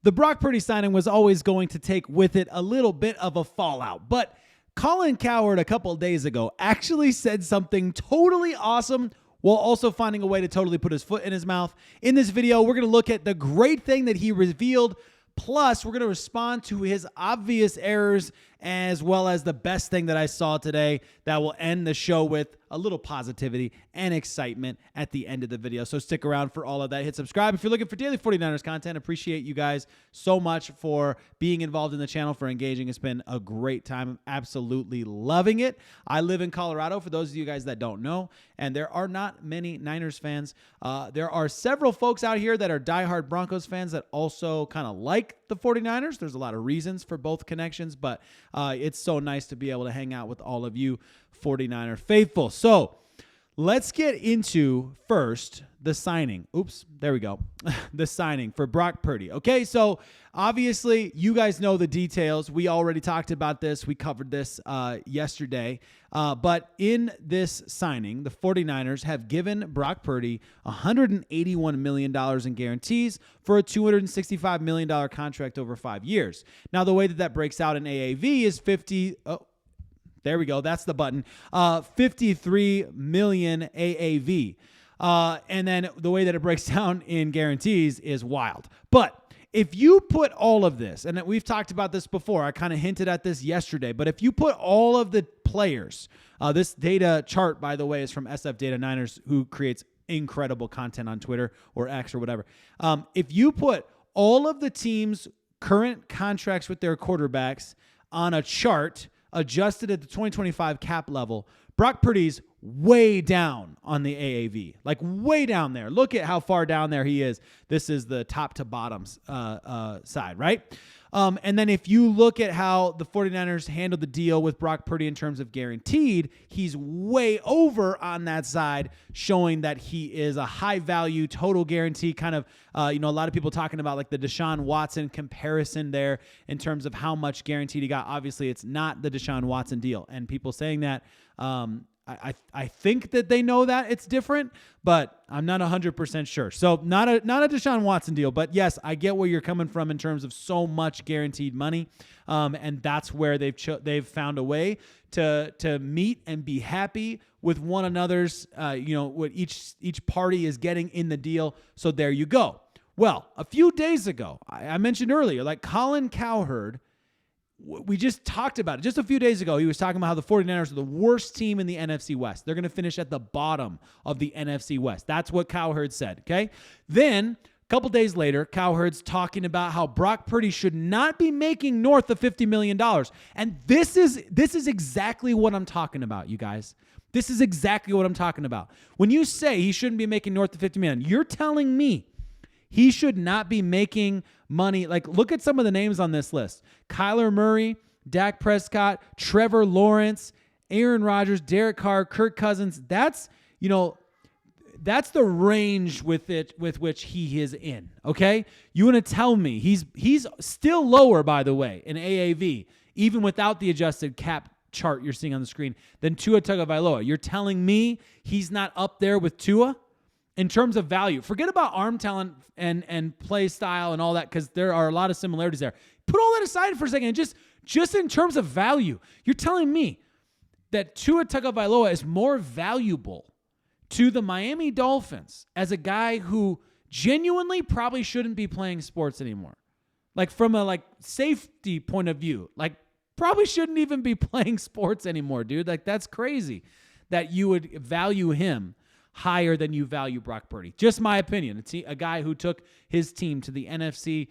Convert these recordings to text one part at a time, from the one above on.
the Brock Purdy signing was always going to take with it a little bit of a fallout. But Colin Cowherd a couple of days ago actually said something totally awesome while also finding a way to totally put his foot in his mouth. In this video, we're going to look at the great thing that he revealed. Plus, we're going to respond to his obvious errors as well as the best thing that I saw today that will end the show with a little positivity and excitement at the end of the video. So stick around for all of that. Hit subscribe if you're looking for daily 49ers content. Appreciate you guys so much for being involved in the channel, for engaging. It's been a great time. I'm absolutely loving it. I live in Colorado, for those of you guys that don't know, and there are not many Niners fans. There are several folks out here that are diehard Broncos fans that also kind of like the 49ers. There's a lot of reasons for both connections, but it's so nice to be able to hang out with all of you 49er faithful. So let's get into first the signing. Oops, there we go. The signing for Brock Purdy. Okay, so obviously you guys know the details. We already talked about this. We covered this yesterday. But in this signing, the 49ers have given Brock Purdy $181 million in guarantees for a $265 million contract over 5 years. Now, the way that breaks out in AAV is 50... there we go. That's the button. 53 million AAV. And then the way that it breaks down in guarantees is wild. But if you put all of this, and we've talked about this before, I kind of hinted at this yesterday, but if you put all of the players, this data chart, by the way, is from SF Data Niners, who creates incredible content on Twitter or X or whatever. If you put all of the teams' current contracts with their quarterbacks on a chart adjusted at the 2025 cap level, Brock Purdy's way down on the AAV, like way down there. Look at how far down there he is. This is the top to bottom side, right? And then if you look at how the 49ers handled the deal with Brock Purdy in terms of guaranteed, he's way over on that side, showing that he is a high value total guarantee kind of, a lot of people talking about like the Deshaun Watson comparison there in terms of how much guaranteed he got. Obviously, it's not the Deshaun Watson deal. And people saying that, I think that they know that it's different, but I'm not 100% sure. So not a Deshaun Watson deal, but yes, I get where you're coming from in terms of so much guaranteed money, and that's where they've found a way to meet and be happy with one another's, what each party is getting in the deal. So there you go. Well, a few days ago, I mentioned earlier, like Colin Cowherd. We just talked about it. Just a few days ago, he was talking about how the 49ers are the worst team in the NFC West. They're going to finish at the bottom of the NFC West. That's what Cowherd said, okay? Then, a couple days later, Cowherd's talking about how Brock Purdy should not be making north of $50 million. And this is exactly what I'm talking about, you guys. This is exactly what I'm talking about. When you say he shouldn't be making north of $50 million, you're telling me he should not be making money. Like, look at some of the names on this list. Kyler Murray, Dak Prescott, Trevor Lawrence, Aaron Rodgers, Derek Carr, Kirk Cousins. That's the range with which he is in, okay? You want to tell me he's still lower, by the way, in AAV, even without the adjusted cap chart you're seeing on the screen, than Tua Tagovailoa. You're telling me he's not up there with Tua? In terms of value, forget about arm talent and play style and all that, because there are a lot of similarities there. Put all that aside for a second. Just in terms of value, you're telling me that Tua Tagovailoa is more valuable to the Miami Dolphins as a guy who genuinely probably shouldn't be playing sports anymore. Like from a safety point of view, like probably shouldn't even be playing sports anymore, dude. Like that's crazy that you would value him higher than you value Brock Purdy. Just my opinion. A guy who took his team to the NFC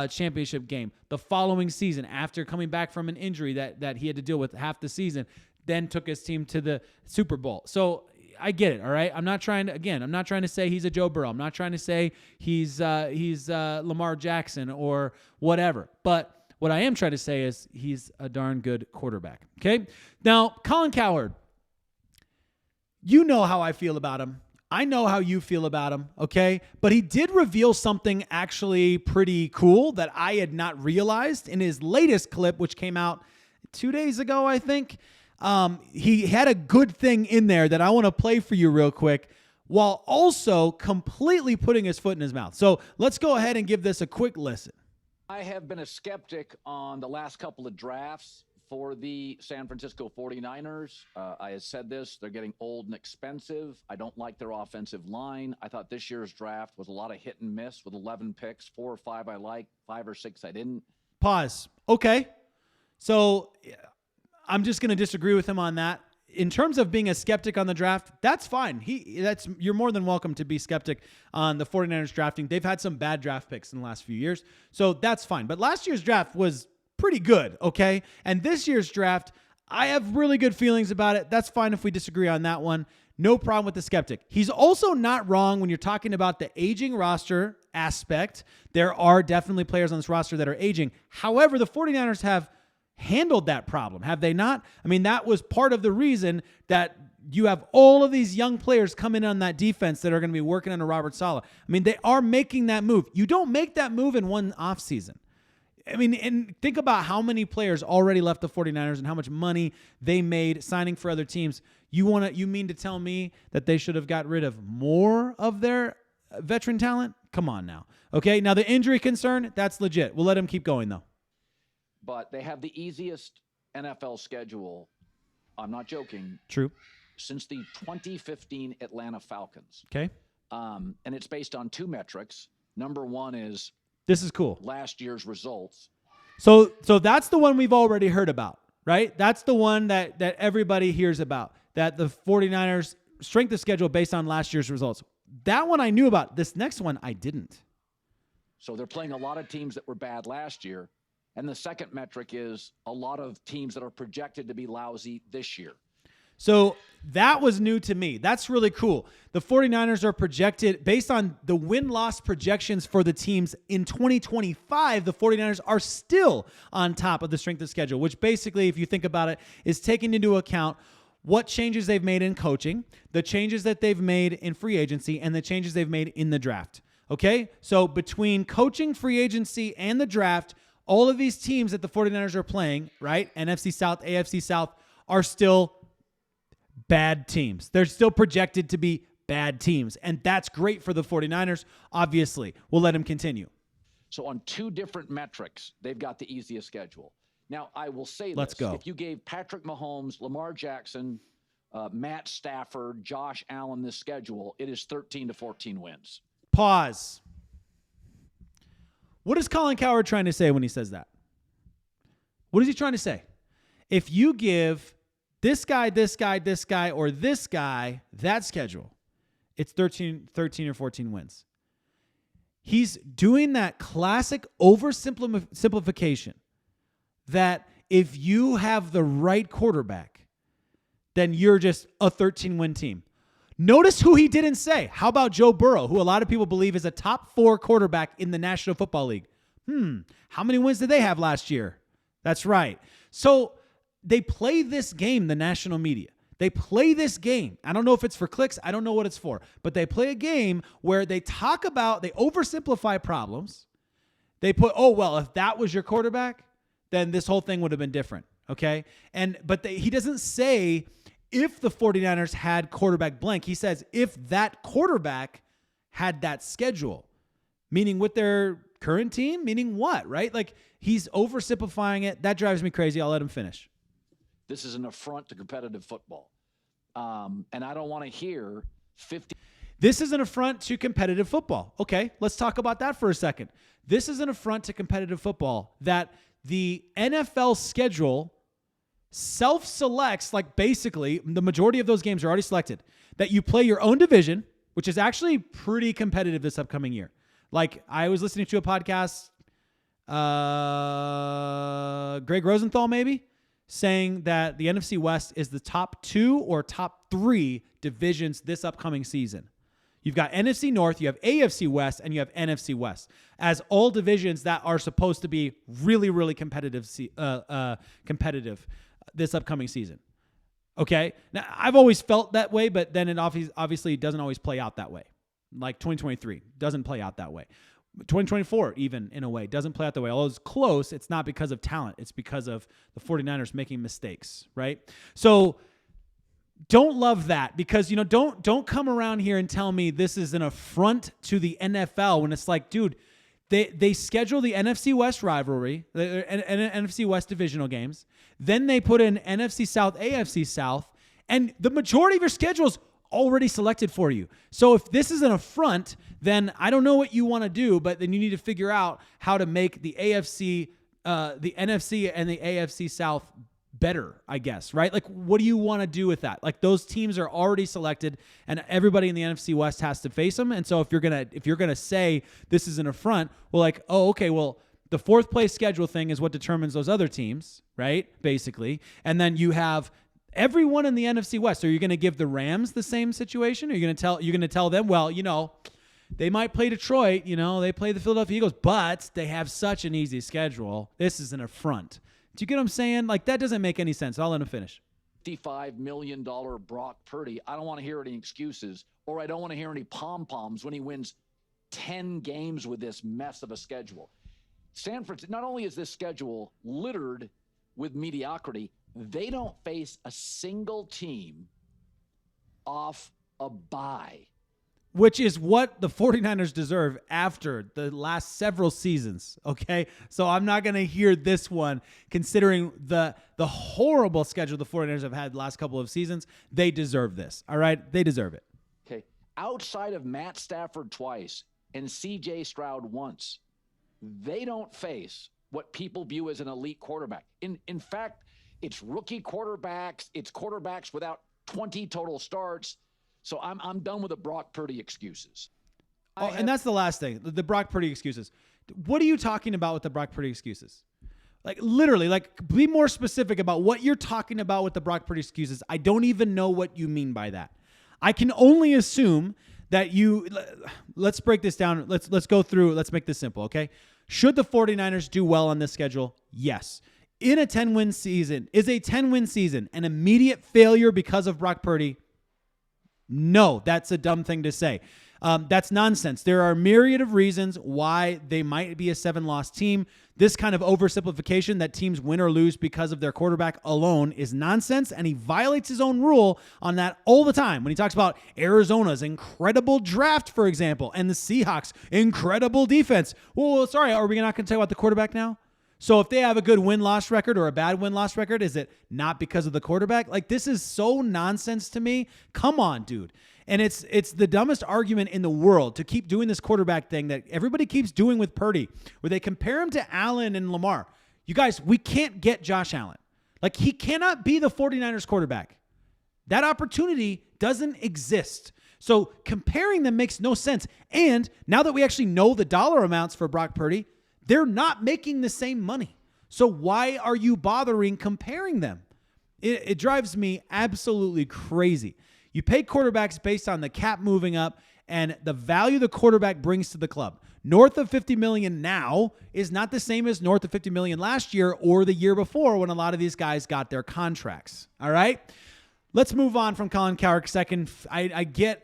championship game the following season after coming back from an injury that he had to deal with half the season, then took his team to the Super Bowl. So I get it, all right? I'm not trying to say he's a Joe Burrow. I'm not trying to say he's Lamar Jackson or whatever. But what I am trying to say is he's a darn good quarterback, okay? Now, Colin Cowherd, you know how I feel about him. I know how you feel about him, okay? But he did reveal something actually pretty cool that I had not realized in his latest clip, which came out 2 days ago, I think. He had a good thing in there that I want to play for you real quick, while also completely putting his foot in his mouth. So let's go ahead and give this a quick listen. I have been a skeptic on the last couple of drafts for the San Francisco 49ers. I had said this, they're getting old and expensive. I don't like their offensive line. I thought this year's draft was a lot of hit and miss with 11 picks, 4 or 5 I liked, 5 or 6 I didn't. Pause. Okay. So I'm just going to disagree with him on that. In terms of being a skeptic on the draft, that's fine. You're more than welcome to be skeptic on the 49ers drafting. They've had some bad draft picks in the last few years, so that's fine. But last year's draft was pretty good, okay? And this year's draft, I have really good feelings about it. That's fine if we disagree on that one. No problem with the skeptic. He's also not wrong when you're talking about the aging roster aspect. There are definitely players on this roster that are aging. However, the 49ers have handled that problem, have they not? I mean, that was part of the reason that you have all of these young players come in on that defense that are going to be working under Robert Saleh. I mean, they are making that move. You don't make that move in one offseason. I mean, and think about how many players already left the 49ers and how much money they made signing for other teams. You mean to tell me that they should have got rid of more of their veteran talent? Come on now. Okay, now the injury concern, that's legit. We'll let him keep going, though. But they have the easiest NFL schedule, I'm not joking. True. Since the 2015 Atlanta Falcons. Okay. And it's based on 2 metrics. Number one is this is cool. Last year's results. So that's the one we've already heard about, right? That's the one that everybody hears about, that the 49ers strength of schedule based on last year's results. That one I knew about. This next one I didn't. So they're playing a lot of teams that were bad last year. And the second metric is a lot of teams that are projected to be lousy this year. So that was new to me. That's really cool. The 49ers are projected, based on the win-loss projections for the teams in 2025, the 49ers are still on top of the strength of schedule, which basically, if you think about it, is taking into account what changes they've made in coaching, the changes that they've made in free agency, and the changes they've made in the draft. Okay? So between coaching, free agency, and the draft, all of these teams that the 49ers are playing, right, NFC South, AFC South, are still bad teams. They're still projected to be bad teams, and that's great for the 49ers, obviously. We'll let him continue. So on 2 different metrics, they've got the easiest schedule. Now, I will say Let's this. go. If you gave Patrick Mahomes, Lamar Jackson, Matt Stafford, Josh Allen this schedule, it is 13 to 14 wins. Pause. What is Colin Cowherd trying to say when he says that? What is he trying to say? If you give this guy, or this guy that schedule, it's 13 or 14 wins. He's doing that classic oversimplification that if you have the right quarterback, then you're just a 13-win team. Notice who he didn't say. How about Joe Burrow, who a lot of people believe is a top 4 quarterback in the National Football League? How many wins did they have last year? That's right. So they play this game, the national media. They play this game. I don't know if it's for clicks. I don't know what it's for. But they play a game where they talk about, they oversimplify problems. They put, oh, well, if that was your quarterback, then this whole thing would have been different. Okay? But he doesn't say if the 49ers had quarterback blank. He says if that quarterback had that schedule, meaning with their current team, meaning what, right? Like, he's oversimplifying it. That drives me crazy. I'll let him finish. This is an affront to competitive football. And I don't want to hear 50. This is an affront to competitive football. Okay, let's talk about that for a second. This is an affront to competitive football that the NFL schedule self-selects, like basically the majority of those games are already selected, that you play your own division, which is actually pretty competitive this upcoming year. Like, I was listening to a podcast, Greg Rosenthal maybe, saying that the NFC West is the top 2 or top 3 divisions this upcoming season. You've got NFC North, you have AFC West, and you have NFC West as all divisions that are supposed to be really, really competitive this upcoming season. Okay? Now, I've always felt that way, but then it obviously doesn't always play out that way. Like 2023 doesn't play out that way. 2024, even in a way, doesn't play out that way. Although it's close, it's not because of talent. It's because of the 49ers making mistakes, right? So don't love that, because, don't come around here and tell me this is an affront to the NFL when it's like, dude, They schedule the NFC West rivalry, the NFC West divisional games. Then they put in NFC South, AFC South, and the majority of your schedule is already selected for you. So if this is an affront, then I don't know what you want to do, but then you need to figure out how to make the NFC, the NFC and the AFC South better, I guess, right? Like, what do you want to do with that? Like, those teams are already selected, and everybody in the NFC West has to face them. And so if you're gonna say this is an affront, well, like, oh, okay, well, the fourth place schedule thing is what determines those other teams, right? Basically, and then you have everyone in the NFC West. Are you going to give the Rams the same situation? Are you going to tell them, well, you know, they might play Detroit, you know, they play the Philadelphia Eagles, but they have such an easy schedule. This is an affront. Do you get what I'm saying? Like, that doesn't make any sense. I'll let him finish. $55 million Brock Purdy. I don't want to hear any excuses, or I don't want to hear any pom-poms when he wins 10 games with this mess of a schedule. San Francisco, not only is this schedule littered with mediocrity, they don't face a single team off a bye. Which is what the 49ers deserve after the last several seasons, okay? So I'm not going to hear this one, considering the horrible schedule the 49ers have had the last couple of seasons. They deserve this, all right? They deserve it. Okay. Outside of Matt Stafford twice and C.J. Stroud once, they don't face what people view as an elite quarterback. In fact, it's rookie quarterbacks. It's quarterbacks without 20 total starts. So I'm done with the Brock Purdy excuses. And that's the last thing, the Brock Purdy excuses. What are you talking about with the Brock Purdy excuses? Like, literally, like, be more specific about what you're talking about with the Brock Purdy excuses. I don't even know what you mean by that. I can only assume that let's break this down. Let's go through. Let's make this simple, okay? Should the 49ers do well on this schedule? Yes. In a 10-win season, is a 10-win season an immediate failure because of Brock Purdy? No, that's a dumb thing to say. That's nonsense. There are a myriad of reasons why they might be a 7-loss team. This kind of oversimplification that teams win or lose because of their quarterback alone is nonsense, and he violates his own rule on that all the time. When he talks about Arizona's incredible draft, for example, and the Seahawks' incredible defense. Well, sorry, are we not going to talk about the quarterback now? So if they have a good win-loss record or a bad win-loss record, is it not because of the quarterback? Like, this is so nonsense to me. Come on, dude. And it's the dumbest argument in the world to keep doing this quarterback thing that everybody keeps doing with Purdy, where they compare him to Allen and Lamar. You guys, we can't get Josh Allen. Like, he cannot be the 49ers quarterback. That opportunity doesn't exist. So comparing them makes no sense. And now that we actually know the dollar amounts for Brock Purdy, they're not making the same money. So why are you bothering comparing them? It drives me absolutely crazy. You pay quarterbacks based on the cap moving up and the value the quarterback brings to the club. North of $50 million now is not the same as north of $50 million last year or the year before when a lot of these guys got their contracts. All right? Let's move on from Colin Cowherd second. I get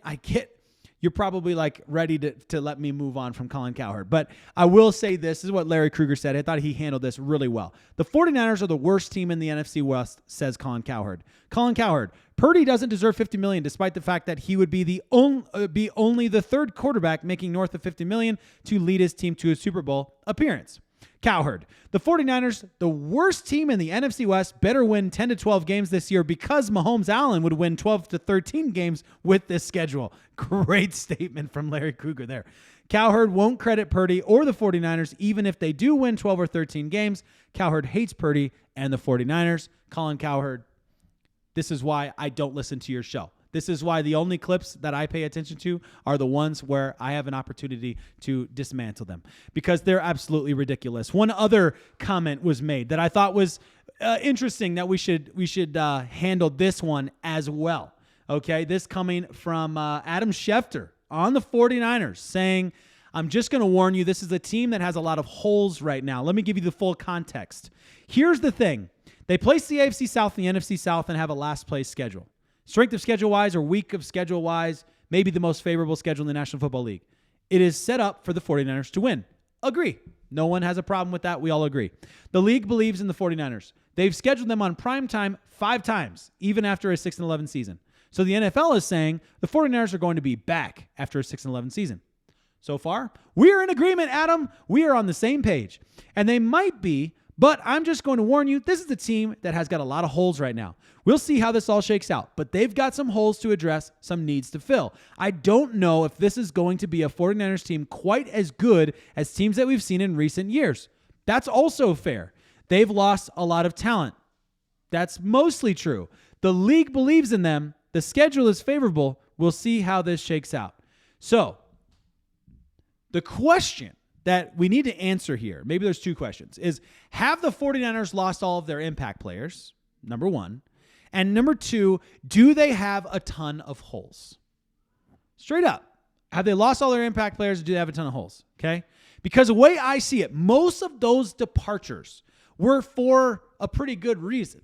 you're probably like ready to let me move on from Colin Cowherd. But I will say this is what Larry Krueger said. I thought he handled this really well. The 49ers are the worst team in the NFC West, says Colin Cowherd. Colin Cowherd, Purdy doesn't deserve $50 million despite the fact that he would be only the third quarterback making north of $50 million to lead his team to a Super Bowl appearance. Cowherd, the 49ers, the worst team in the NFC West, better win 10 to 12 games this year because Mahomes Allen would win 12 to 13 games with this schedule. Great statement from Larry Krueger there. Cowherd won't credit Purdy or the 49ers even if they do win 12 or 13 games. Cowherd hates Purdy and the 49ers. Colin Cowherd, this is why I don't listen to your show. This is why the only clips that I pay attention to are the ones where I have an opportunity to dismantle them because they're absolutely ridiculous. One other comment was made that I thought was interesting that we should handle this one as well. Okay, this coming from Adam Schefter on the 49ers saying, I'm just going to warn you, this is a team that has a lot of holes right now. Let me give you the full context. Here's the thing. They place the AFC South and the NFC South and have a last place schedule. Strength of schedule-wise or week of schedule-wise, maybe the most favorable schedule in the National Football League. It is set up for the 49ers to win. Agree. No one has a problem with that. We all agree. The league believes in the 49ers. They've scheduled them on prime time 5 times, even after a 6-11 season. So the NFL is saying the 49ers are going to be back after a 6-11 season. so far. We are in agreement, Adam. We are on the same page. And they might be, but I'm just going to warn you, this is a team that has got a lot of holes right now. We'll see how this all shakes out, but they've got some holes to address, some needs to fill. I don't know if this is going to be a 49ers team quite as good as teams that we've seen in recent years. That's also fair. They've lost a lot of talent. That's mostly true. The league believes in them. The schedule is favorable. We'll see how this shakes out. So, the question that we need to answer here, maybe there's two questions, is have the 49ers lost all of their impact players? Number one. And number two, do they have a ton of holes? Straight up. Have they lost all their impact players or do they have a ton of holes? Okay? Because the way I see it, most of those departures were for a pretty good reason.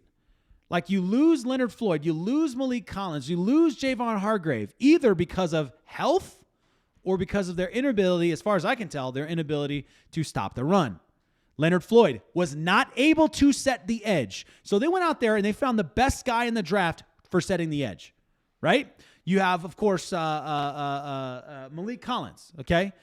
Like you lose Leonard Floyd, you lose Malik Collins, you lose Javon Hargrave, either because of health or because of their inability, as far as I can tell, their inability to stop the run. Leonard Floyd was not able to set the edge. So they went out there and they found the best guy in the draft for setting the edge, right? You have, of course, Malik Collins, okay?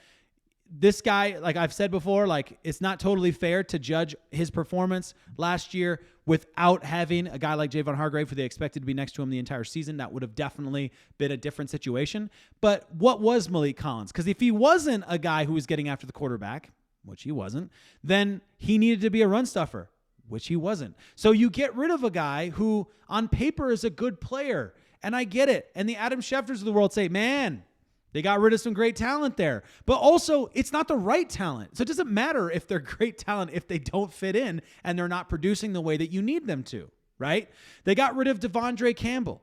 This guy, like I've said before, like it's not totally fair to judge his performance last year without having a guy like Javon Hargrave, who they expected to be next to him the entire season. That would have definitely been a different situation. But what was Malik Collins? Because if he wasn't a guy who was getting after the quarterback, which he wasn't, then he needed to be a run stuffer, which he wasn't. So you get rid of a guy who on paper is a good player. And I get it. And the Adam Schefters of the world say, man, they got rid of some great talent there. But also, it's not the right talent. So it doesn't matter if they're great talent if they don't fit in and they're not producing the way that you need them to, right? They got rid of Devondre Campbell.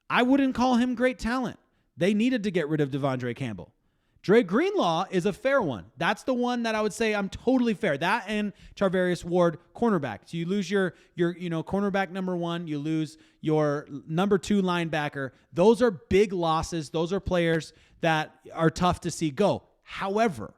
I wouldn't call him great talent. They needed to get rid of Devondre Campbell. Dre Greenlaw is a fair one. That's the one that I would say I'm totally fair. That and Charvarius Ward, cornerback. So you lose your cornerback number one. You lose your number two linebacker. Those are big losses. Those are players that are tough to see go. However,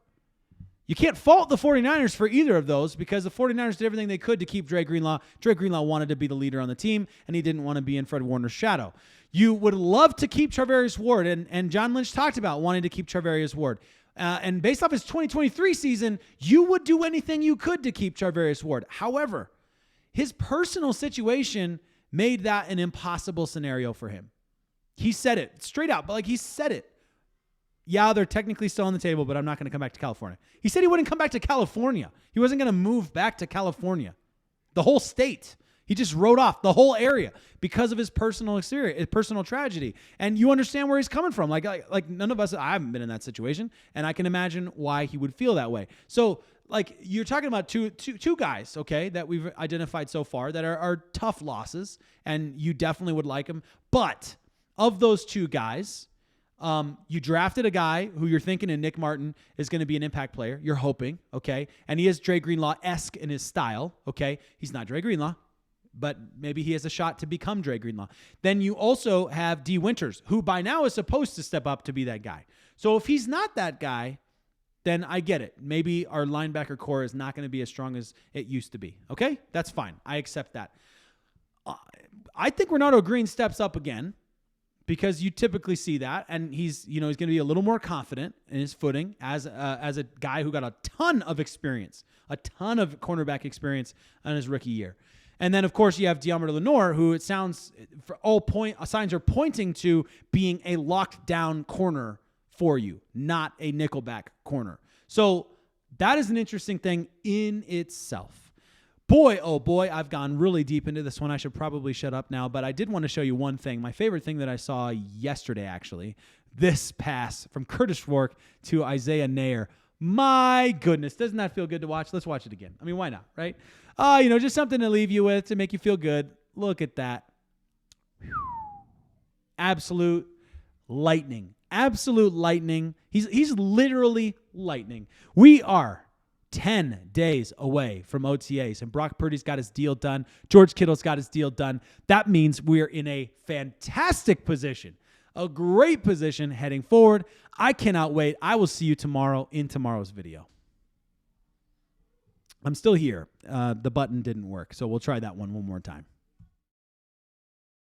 you can't fault the 49ers for either of those because the 49ers did everything they could to keep Dre Greenlaw. Dre Greenlaw wanted to be the leader on the team, and he didn't want to be in Fred Warner's shadow. You would love to keep Charvarius Ward, and John Lynch talked about wanting to keep Charvarius Ward. And based off his 2023 season, you would do anything you could to keep Charvarius Ward. However, his personal situation made that an impossible scenario for him. He said it straight out, but like he said it. Yeah, they're technically still on the table, but I'm not going to come back to California. He said he wouldn't come back to California. He wasn't going to move back to California. The whole state. He just wrote off the whole area because of his personal experience, personal tragedy. And you understand where he's coming from. Like none of us, I haven't been in that situation, and I can imagine why he would feel that way. So, like, you're talking about two guys, okay, that we've identified so far that are tough losses, and you definitely would like them. But of those two guys, you drafted a guy who you're thinking in Nick Martin is going to be an impact player. You're hoping, okay? And he is Dre Greenlaw-esque in his style, okay? He's not Dre Greenlaw, but maybe he has a shot to become Dre Greenlaw. Then you also have D. Winters, who by now is supposed to step up to be that guy. So if he's not that guy, then I get it. Maybe our linebacker core is not going to be as strong as it used to be, okay? That's fine. I accept that. I think Renato Green steps up again, because you typically see that, and he's going to be a little more confident in his footing as a guy who got a ton of experience, a ton of cornerback experience on his rookie year. And then, of course, you have Deommodore Lenoir, who it sounds, for all signs are pointing to being a lockdown corner for you, not a nickelback corner. So that is an interesting thing in itself. Boy, oh boy, I've gone really deep into this one. I should probably shut up now, but I did want to show you one thing. My favorite thing that I saw yesterday, actually, this pass from Curtis Rourke to Isaiah Nair. My goodness, doesn't that feel good to watch? Let's watch it again. I mean, why not, right? Just something to leave you with to make you feel good. Look at that. Absolute lightning. Absolute lightning. He's literally lightning. We are 10 days away from OTAs, and Brock Purdy's got his deal done. George Kittle's got his deal done. That means we're in a fantastic position, a great position heading forward. I cannot wait. I will see you tomorrow in tomorrow's video. I'm still here. The button didn't work, so we'll try that one more time.